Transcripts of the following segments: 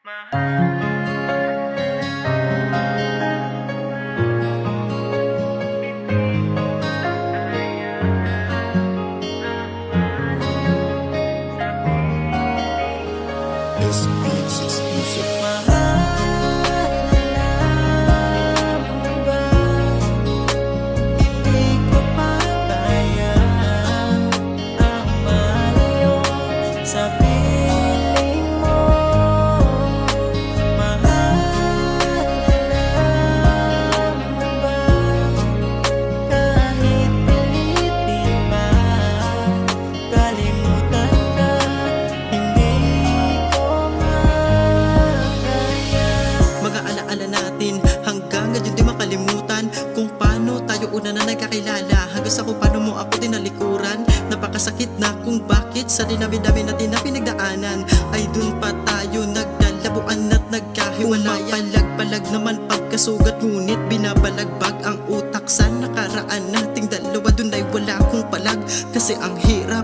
This beats exclusive. Hanggang ngayon di makalimutan kung paano tayo una na nagkakilala, hanggang sa kung paano mo ako tinalikuran. Napakasakit na kung bakit sa dinami-dami natin na pinagdaanan ay dun pa tayo nagdalabuan at nagkahiwalayan. Palag-palag naman pagkasugat, ngunit binabalagbag ang utak sa nakaraan nating dalawa. Dun ay wala akong palag kasi ang hirap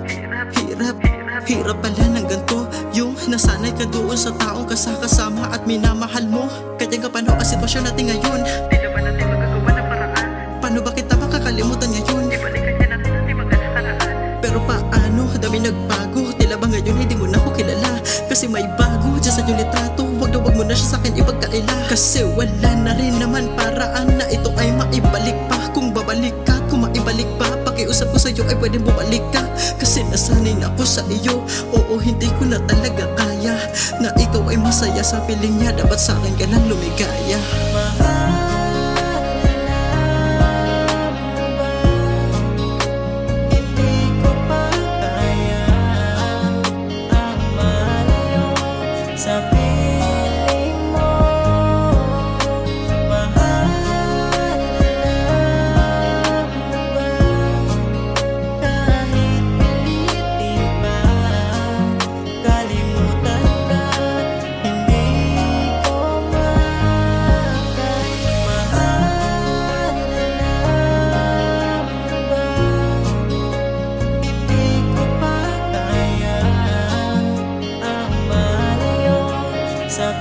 pala ng ganito. Yung nasanay ka doon sa taong kasama at minamahal mo. Kaya nga paano ang sitwasyon natin ngayon? Di na ba natin magagawa ng paraan? Paano ba kita makakalimutan ngayon? Ibalikan niya natin ang magkanakaraan. Pero paano? Dami nagbago. Tila ba ngayon hindi mo na ako kilala? Kasi may bago dyan sa iyong litrato. Wag mo na siya sa akin ipagkaila. Kasi wala na rin naman paraan na ito ay maibalik pa. Kung babalik ka, kung maibalik pa, pakiusap ko sa'yo ay pwede bumalik ka. Kasi nasanay na ako sa iyo. Oo, hindi ko na talaga kaya na ikaw ay masaya sa piling niya. Dapat sa akin ka lang lumigaya. Sa piling mo, mahal mo ba? Kahit pilitin pa, kalimutan ka, hindi ko makaya. Mahal mo ba? Hindi ko pa kaya ang malayo sa